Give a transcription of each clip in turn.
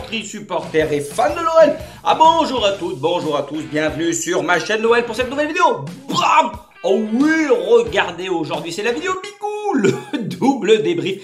supportrices, supporters et fans de l'OL. Ah bonjour à toutes, bonjour à tous, bienvenue sur ma chaîne Noël pour cette nouvelle vidéo. Bram! Oh oui, regardez, aujourd'hui c'est la vidéo Bigou, le double débrief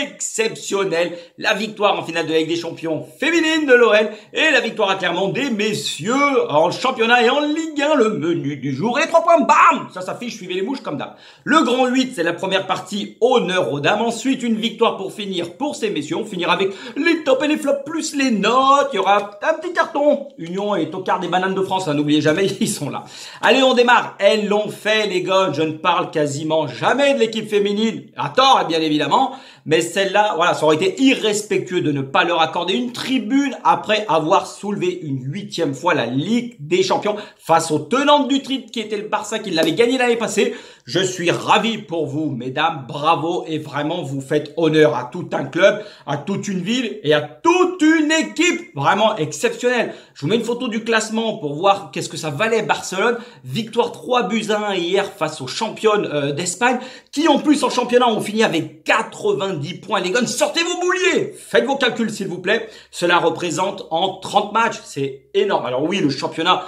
exceptionnel, la victoire en finale de la Ligue des Champions féminine de l'OL et la victoire à Clermont des messieurs en championnat et en Ligue 1, le menu du jour et les 3 points, bam, ça s'affiche, suivez les mouches comme d'hab. Le grand 8, c'est la première partie, honneur aux dames, ensuite une victoire pour finir pour ces messieurs, on finira avec les tops et les flops plus les notes, il y aura un petit carton, Union et Tocard des bananes de France, hein, n'oubliez jamais, ils sont là. Allez, on démarre, elles l'ont fait les gars, je ne parle quasiment jamais de l'équipe féminine, à tort bien évidemment, mais celle-là, voilà, ça aurait été irrespectueux de ne pas leur accorder une tribune après avoir soulevé une 8e fois la Ligue des Champions face aux tenantes du titre qui était le Barça qui l'avait gagné l'année passée. Je suis ravi pour vous, mesdames, bravo et vraiment vous faites honneur à tout un club, à toute une ville et à toute une équipe vraiment exceptionnelle. Je vous mets une photo du classement pour voir qu'est-ce que ça valait Barcelone. Victoire 3-1 hier face aux championnes d'Espagne qui en plus en championnat ont fini avec 90 points. Les gars, sortez vos bouliers, faites vos calculs s'il vous plaît. Cela représente en 30 matchs, c'est énorme. Alors oui, le championnat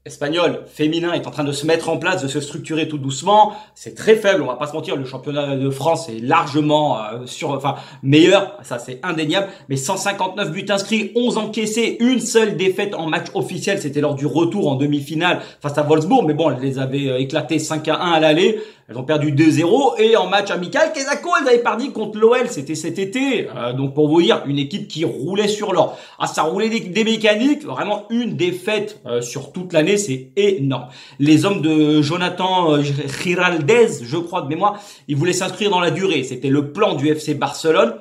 espagnol féminin est en train de se mettre en place, de se structurer tout doucement. C'est très faible, on va pas se mentir. Le championnat de France est largement meilleur, ça c'est indéniable. Mais 159 buts inscrits, 11 encaissés, une seule défaite en match officiel. C'était lors du retour en demi-finale face à Wolfsburg. Mais bon, elles les avaient éclatés 5-1 à l'aller. Elles ont perdu 2-0 et en match amical, Quesaco, elles avaient perdu contre l'OL, c'était cet été. Donc pour vous dire, une équipe qui roulait sur l'or. Ah, ça roulait des mécaniques, vraiment une défaite sur toute l'année, c'est énorme. Les hommes de Jonathan Giraldez, je crois de mémoire, ils voulaient s'inscrire dans la durée. C'était le plan du FC Barcelone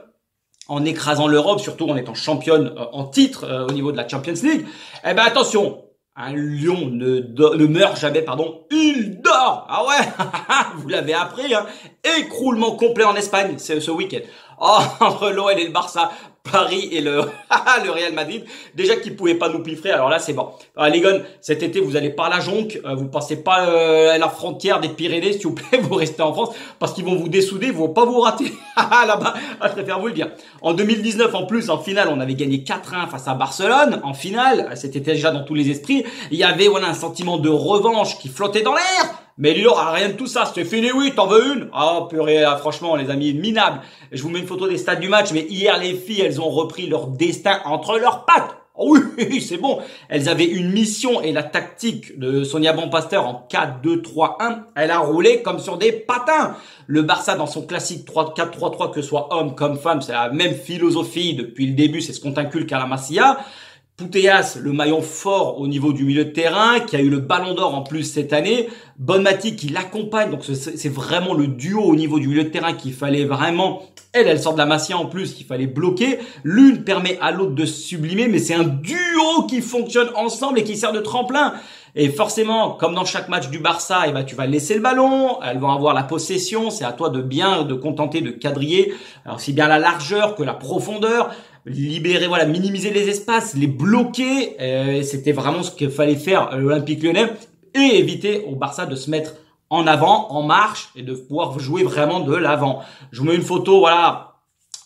en écrasant l'Europe, surtout en étant championne en titre au niveau de la Champions League. Eh ben attention, un lion ne meurt jamais, pardon, il dort. Ah ouais, vous l'avez appris, hein. Écroulement complet en Espagne, c'est ce week-end. Oh, entre l'OL et le Barça, Paris et le Real Madrid. Déjà qu'ils pouvaient pas nous piffrer, alors là c'est bon. Les gars, cet été vous allez pas à la jonque, vous passez pas à la frontière des Pyrénées, s'il vous plaît, vous restez en France parce qu'ils vont vous dessouder, ils vont pas vous rater. Là-bas, je préfère vous le dire. En 2019 en plus, en finale, on avait gagné 4-1 face à Barcelone. En finale, c'était déjà dans tous les esprits. Il y avait un sentiment de revanche qui flottait dans l'air. Mais Lilo, rien de tout ça, c'est fini, oui, t'en veux une? Ah, purée, franchement, les amis, minable. Je vous mets une photo des stats du match, mais hier, les filles, elles ont repris leur destin entre leurs pattes. Oh oui, c'est bon. Elles avaient une mission et la tactique de Sonia Bonpasteur en 4-2-3-1, elle a roulé comme sur des patins. Le Barça, dans son classique 4-3-3, que ce soit homme comme femme, c'est la même philosophie depuis le début, c'est ce qu'on t'inculque à la Masia. Putellas, le maillon fort au niveau du milieu de terrain, qui a eu le ballon d'or en plus cette année. Bonmati qui l'accompagne, donc c'est vraiment le duo au niveau du milieu de terrain qu'il fallait vraiment, elle sort de la Masia en plus, qu'il fallait bloquer. L'une permet à l'autre de se sublimer, mais c'est un duo qui fonctionne ensemble et qui sert de tremplin. Et forcément, comme dans chaque match du Barça, tu vas laisser le ballon, elles vont avoir la possession, c'est à toi de contenter de quadriller, alors aussi bien la largeur que la profondeur. Libérer, minimiser les espaces, les bloquer, c'était vraiment ce qu'il fallait faire à l'Olympique Lyonnais et éviter au Barça de se mettre en avant, en marche et de pouvoir jouer vraiment de l'avant. Je vous mets une photo,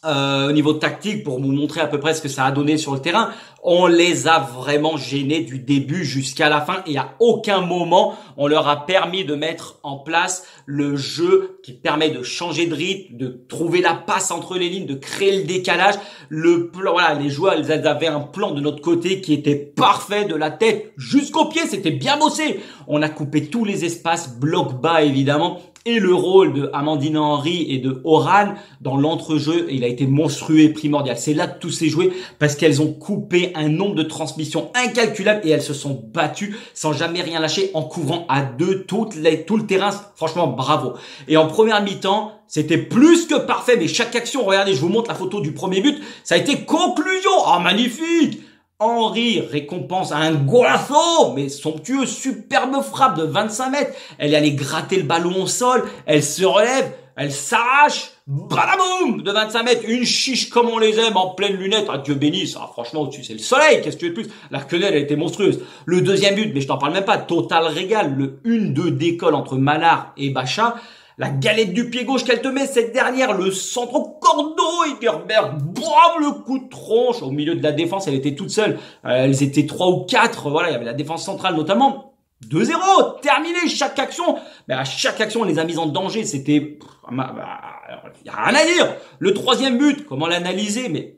au niveau tactique pour vous montrer à peu près ce que ça a donné sur le terrain. On les a vraiment gênés du début jusqu'à la fin et à aucun moment on leur a permis de mettre en place le jeu qui permet de changer de rythme, de trouver la passe entre les lignes, de créer le décalage. Le plan, les joueurs, elles avaient un plan de notre côté qui était parfait de la tête jusqu'aux pieds, c'était bien bossé. On a coupé tous les espaces, bloc bas évidemment. Et le rôle de Amandine Henry et de Oran dans l'entrejeu, il a été monstrueux et primordial. C'est là que tout s'est joué parce qu'elles ont coupé un nombre de transmissions incalculable et elles se sont battues sans jamais rien lâcher en couvrant à deux tout le terrain. Franchement, bravo. Et en première mi-temps, c'était plus que parfait. Mais chaque action, regardez, je vous montre la photo du premier but. Ça a été conclusion. Ah, magnifique! Henry récompense un golazo, mais somptueux, superbe frappe de 25 mètres. Elle est allée gratter le ballon au sol, elle se relève, elle s'arrache, badaboum, de 25 mètres, une chiche comme on les aime, en pleine lunette. Ah, Dieu bénisse, franchement, au-dessus, c'est le soleil, qu'est-ce que tu veux de plus? La quenelle, elle était monstrueuse. Le deuxième but, mais je t'en parle même pas, total régal, le 1-2 d'école entre Manard et Bacha. La galette du pied gauche qu'elle te met, cette dernière, le centre au cordeau, Egerberg, bravo le coup de tronche. Au milieu de la défense, elle était toute seule. Elles étaient 3 ou 4, voilà, il y avait la défense centrale notamment. 2-0, terminé chaque action. Mais à chaque action, on les a mises en danger. C'était, il y a rien à dire. Le troisième but, comment l'analyser? Mais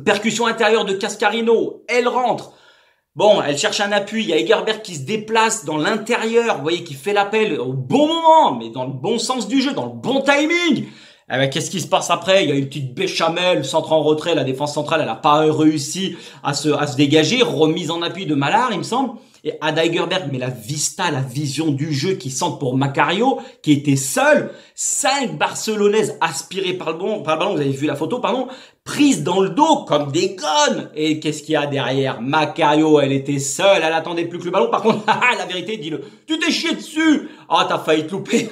percussion intérieure de Cascarino, elle rentre. Bon, elle cherche un appui. Il y a Egerberg qui se déplace dans l'intérieur. Vous voyez, qui fait l'appel au bon moment, mais dans le bon sens du jeu, dans le bon timing. Eh ben, qu'est-ce qui se passe après? Il y a une petite béchamel, centre en retrait. La défense centrale, elle n'a pas réussi à se dégager. Remise en appui de Mallard, il me semble. Et Ada Egerberg, mais la vista, la vision du jeu qui centre pour Macario, qui était seul. 5 Barcelonaises aspirées par le ballon, vous avez vu la photo, pardon, prises dans le dos comme des gonnes. Et qu'est-ce qu'il y a derrière? Macario, elle était seule, elle attendait plus que le ballon. Par contre, la vérité, dis-le, tu t'es chié dessus. Ah, t'as failli te louper.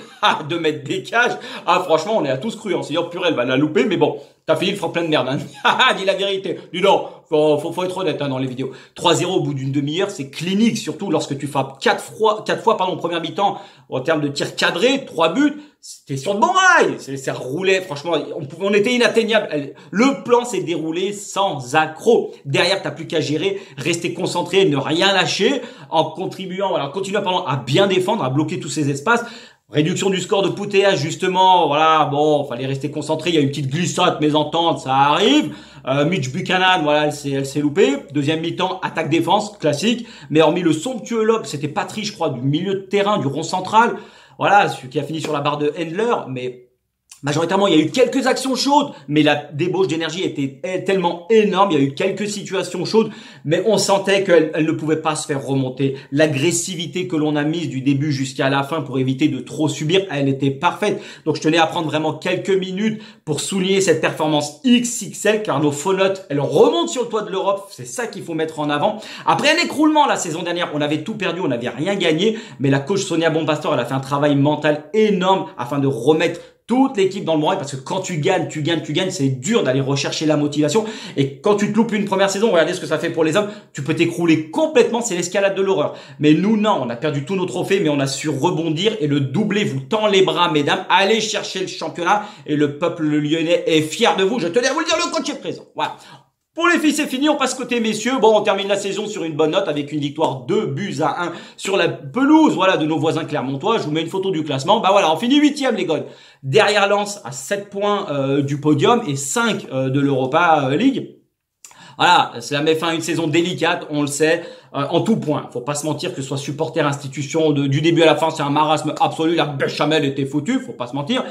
2 mètres des cages. Ah, franchement, on est à tous cru. On s'est dit, oh purée, elle va la louper, mais bon. T'as fini le franc plein de merde, hein. Dis la vérité. Dis non, faut être honnête, hein, dans les vidéos. 3-0 au bout d'une demi-heure, c'est clinique, surtout lorsque tu frappes 4 fois, pardon, première mi-temps, en termes de tir cadré, 3 buts. C'était sur le bon rail. Ça roulait, franchement, on était inatteignable. Le plan s'est déroulé sans accroc. Derrière, t'as plus qu'à gérer, rester concentré, ne rien lâcher, en contribuant, voilà, en continuant, pardon, à bien défendre, à bloquer tous ces espaces. Réduction du score de Poutea, justement, voilà, bon, fallait rester concentré, il y a une petite glissade, mésentente, ça arrive. Mitch Buchanan, voilà, elle s'est loupée. Deuxième mi-temps, attaque-défense, classique. Mais hormis le somptueux lob, c'était Patrick, je crois, du milieu de terrain, du rond central. Voilà, celui qui a fini sur la barre de Handler, mais majoritairement, il y a eu quelques actions chaudes, mais la débauche d'énergie était tellement énorme. Il y a eu quelques situations chaudes, mais on sentait qu'elle ne pouvait pas se faire remonter. L'agressivité que l'on a mise du début jusqu'à la fin pour éviter de trop subir, elle était parfaite. Donc, je tenais à prendre vraiment quelques minutes pour souligner cette performance XXL, car nos Faunotes, elles remontent sur le toit de l'Europe. C'est ça qu'il faut mettre en avant. Après un écroulement la saison dernière, on avait tout perdu, on n'avait rien gagné, mais la coach Sonia Bonpastor, elle a fait un travail mental énorme afin de remettre toute l'équipe dans le bon rail, parce que quand tu gagnes, c'est dur d'aller rechercher la motivation. Et quand tu te loupes une première saison, regardez ce que ça fait pour les hommes, tu peux t'écrouler complètement, c'est l'escalade de l'horreur. Mais nous, non, on a perdu tous nos trophées, mais on a su rebondir et le doublé vous tend les bras, mesdames. Allez chercher le championnat et le peuple lyonnais est fier de vous. Je tenais à vous le dire, le coach est présent. Voilà. Pour les filles, c'est fini, on passe côté messieurs. Bon, on termine la saison sur une bonne note avec une victoire 2-1 sur la pelouse, voilà, de nos voisins clermontois. Je vous mets une photo du classement. Bah voilà, on finit 8e, les gars. Derrière Lens à 7 points du podium et 5 de l'Europa League. Voilà, ça met fin à une saison délicate, on le sait, en tout point. Faut pas se mentir, que ce soit supporter, institution, du début à la fin, c'est un marasme absolu. La béchamel était foutue, faut pas se mentir.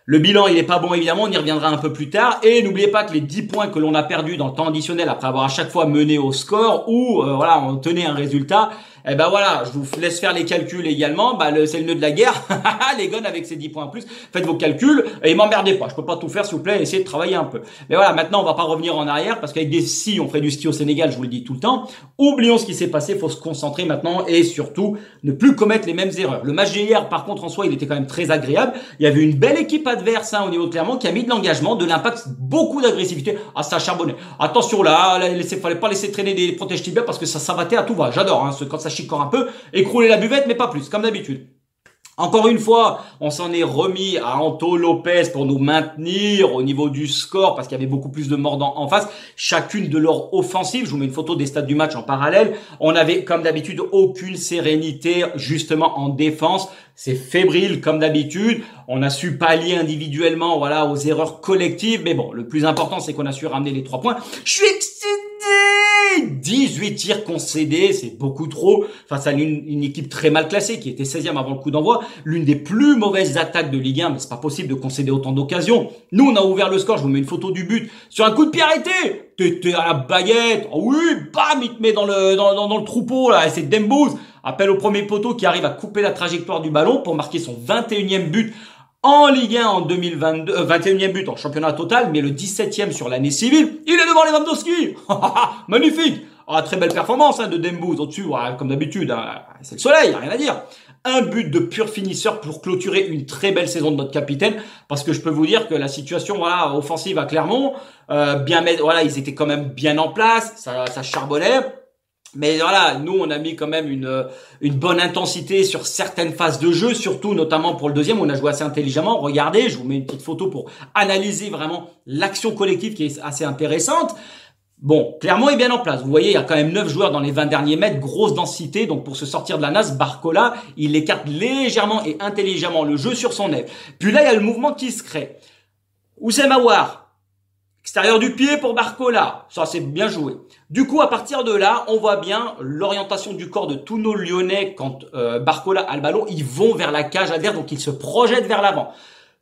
Le bilan, il est pas bon, évidemment, on y reviendra un peu plus tard. Et n'oubliez pas que les 10 points que l'on a perdus dans le temps additionnel après avoir à chaque fois mené au score ou voilà, on tenait un résultat, eh ben voilà, je vous laisse faire les calculs également. Bah c'est le nœud de la guerre. Les gones avec ces 10 points en plus. Faites vos calculs et m'emmerdez pas. Je peux pas tout faire, s'il vous plaît, essayez de travailler un peu. Mais voilà, maintenant on va pas revenir en arrière parce qu'avec des si, on ferait du ski au Sénégal, je vous le dis tout le temps. Oublions ce qui s'est passé, faut se concentrer maintenant et surtout ne plus commettre les mêmes erreurs. Le match d'hier, par contre, en soi, il était quand même très agréable. Il y avait une belle équipe adverse au niveau de Clermont qui a mis de l'engagement, de l'impact, beaucoup d'agressivité. Ah, ça charbonnait. Attention là, fallait pas laisser traîner des protèges tibias parce que ça s'abattait à tout va. J'adore, hein, quand ça chicore un peu, écrouler la buvette, mais pas plus, comme d'habitude. Encore une fois, on s'en est remis à Anto Lopez pour nous maintenir au niveau du score parce qu'il y avait beaucoup plus de mordants en face. Chacune de leurs offensives, je vous mets une photo des stats du match en parallèle. On avait, comme d'habitude, aucune sérénité justement en défense. C'est fébrile comme d'habitude. On a su pallier individuellement, voilà, aux erreurs collectives. Mais bon, le plus important, c'est qu'on a su ramener les 3 points. Je suis excité! 18 tirs concédés, c'est beaucoup trop face à une équipe très mal classée qui était 16e avant le coup d'envoi, l'une des plus mauvaises attaques de Ligue 1, mais c'est pas possible de concéder autant d'occasions. Nous, on a ouvert le score, je vous mets une photo du but, sur un coup de pied arrêté, t'es à la baguette, oh oui, bam, il te met dans le troupeau, là, et c'est Dembouz, appel au premier poteau qui arrive à couper la trajectoire du ballon pour marquer son 21e but en Ligue 1 en 2022, 21e but en championnat total, mais le 17e sur l'année civile. Il est devant Lewandowski. Magnifique. Ah, très belle performance de Dembouz au-dessus, ouais, comme d'habitude. Hein. C'est le soleil, y a rien à dire. Un but de pur finisseur pour clôturer une très belle saison de notre capitaine, parce que je peux vous dire que la situation, voilà, offensive à Clermont, voilà, ils étaient quand même bien en place, ça charbonnait. Mais voilà, nous on a mis quand même une bonne intensité sur certaines phases de jeu, surtout notamment pour le deuxième, on a joué assez intelligemment. Regardez, je vous mets une petite photo pour analyser vraiment l'action collective qui est assez intéressante. Bon, Clermont est bien en place. Vous voyez, il y a quand même 9 joueurs dans les 20 derniers mètres, grosse densité. Donc pour se sortir de la nasse, Barcola, il écarte légèrement et intelligemment le jeu sur son aile. Puis là, il y a le mouvement qui se crée. Oussem Aouar, extérieur du pied pour Barcola. Ça, c'est bien joué. Du coup, à partir de là, on voit bien l'orientation du corps de tous nos Lyonnais quand Barcola a le ballon. Ils vont vers la cage adverse, donc ils se projettent vers l'avant.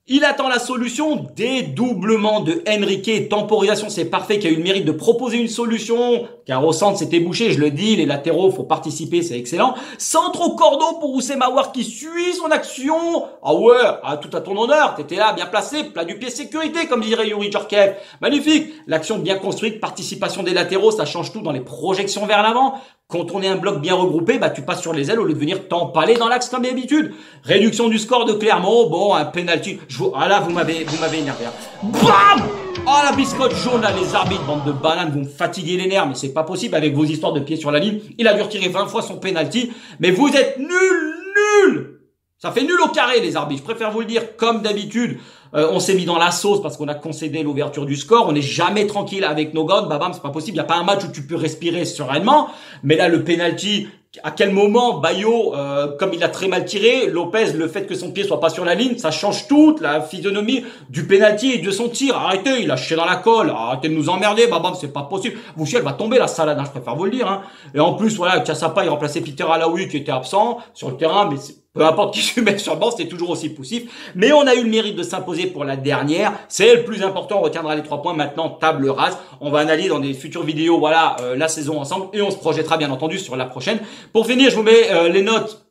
Il attend la solution, dédoublement de Henrique, temporisation, c'est parfait, qui a eu le mérite de proposer une solution, car au centre c'était bouché, je le dis, les latéraux, faut participer, c'est excellent. Centre au cordeau pour Oussem Aouar qui suit son action. Ah ouais, tout à ton honneur, t'étais là, bien placé, plat du pied sécurité, comme dirait Yuri Djorkaeff. Magnifique, l'action bien construite, participation des latéraux, ça change tout dans les projections vers l'avant. Quand on est un bloc bien regroupé, tu passes sur les ailes au lieu de venir t'empaler dans l'axe comme d'habitude. Réduction du score de Clermont. Bon, un penalty. Là, vous m'avez énervé. Bam! Oh, la biscotte jaune, là, les arbitres, bande de bananes, vous me fatiguez les nerfs, mais c'est pas possible avec vos histoires de pieds sur la ligne. Il a dû retirer 20 fois son penalty, mais vous êtes nuls! Ça fait nul au carré, les arbitres. Je préfère vous le dire, comme d'habitude. On s'est mis dans la sauce parce qu'on a concédé l'ouverture du score. On n'est jamais tranquille avec nos gars. Bam, c'est pas possible. Il n'y a pas un match où tu peux respirer sereinement. Mais là, le penalty, à quel moment Bayo, comme il a très mal tiré, Lopez, le fait que son pied soit pas sur la ligne, ça change toute la physionomie du penalty et de son tir. Arrêtez, il a chié dans la colle. Arrêtez de nous emmerder. Bam, c'est pas possible. Vous chiez, elle va tomber la salade. Je préfère vous le dire. Et en plus, voilà, Kassapa, il remplaçait Peter Alaoui qui était absent sur le terrain, mais peu importe qui se met sur le banc, c'était toujours aussi poussif. Mais on a eu le mérite de s'imposer pour la dernière. C'est le plus important. On retiendra les 3 points. Maintenant, table rase. On va analyser dans des futures vidéos, voilà, la saison ensemble. Et on se projettera bien entendu sur la prochaine. Pour finir, je vous mets les notes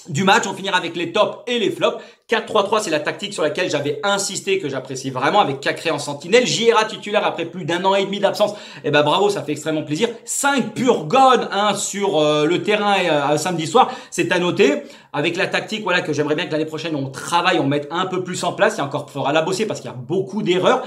du match. On finira avec les tops et les flops. 4-3-3, c'est la tactique sur laquelle j'avais insisté, que j'apprécie vraiment, avec Cacré en sentinelle. JRA titulaire après plus d'1 an et demi d'absence. Bravo, ça fait extrêmement plaisir. 5 pure gones, sur le terrain samedi soir. C'est à noter. Avec la tactique, voilà, que j'aimerais bien que l'année prochaine, on travaille, on mette un peu plus en place. Il y a encore fort à la bosser parce qu'il y a beaucoup d'erreurs.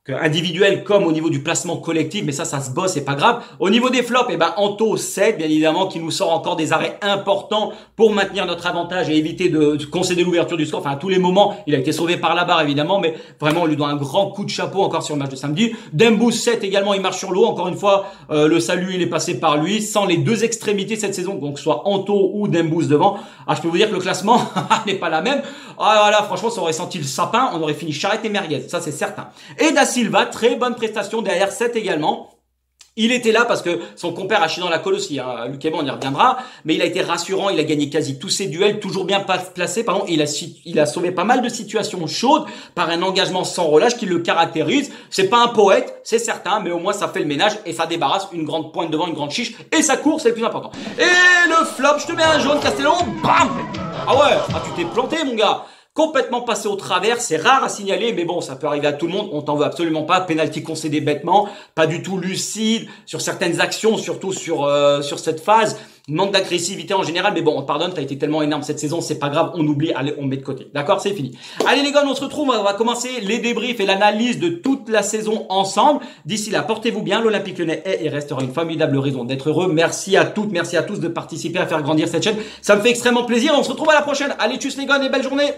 Individuel comme au niveau du placement collectif, mais ça se bosse, c'est pas grave. Au niveau des flops, Anto 7, bien évidemment, qui nous sort encore des arrêts importants pour maintenir notre avantage et éviter de concéder l'ouverture du score. Enfin, à tous les moments, il a été sauvé par la barre, évidemment, mais vraiment, on lui doit un grand coup de chapeau encore sur le match de samedi. Dembous 7 également, il marche sur l'eau. Encore une fois, le salut, il est passé par lui, sans les deux extrémités cette saison, donc soit Anto ou Dembous devant. Je peux vous dire que le classement n'est pas la même. Voilà, franchement, ça aurait senti le sapin, on aurait fini charrette et merguez, ça c'est certain. Et Da Silva, très bonne prestation derrière 7 également. Il était là parce que son compère a chié dans la colle aussi. Luc Ebon, on y reviendra. Mais il a été rassurant. Il a gagné quasi tous ses duels, toujours bien placé. Il a sauvé pas mal de situations chaudes par un engagement sans relâche qui le caractérise. C'est pas un poète, c'est certain, mais au moins ça fait le ménage et ça débarrasse une grande pointe devant, une grande chiche. Et ça court, c'est le plus important. Et le flop, je te mets un jaune, Castellon. Bam! Ah ouais, tu t'es planté, mon gars. Complètement passé au travers, c'est rare à signaler, mais bon, ça peut arriver à tout le monde, on t'en veut absolument pas. Penalty concédé bêtement, pas du tout lucide sur certaines actions, surtout sur cette phase. Manque d'agressivité en général, mais bon, on te pardonne, t'as été tellement énorme cette saison, c'est pas grave, on oublie, allez, on met de côté. D'accord, c'est fini. Allez les gars, on se retrouve, on va commencer les débriefs et l'analyse de toute la saison ensemble. D'ici là, portez-vous bien, l'Olympique Lyonnais est et restera une formidable raison d'être heureux. Merci à toutes, merci à tous de participer à faire grandir cette chaîne. Ça me fait extrêmement plaisir, on se retrouve à la prochaine. Allez, tchuss les gars et belle journée.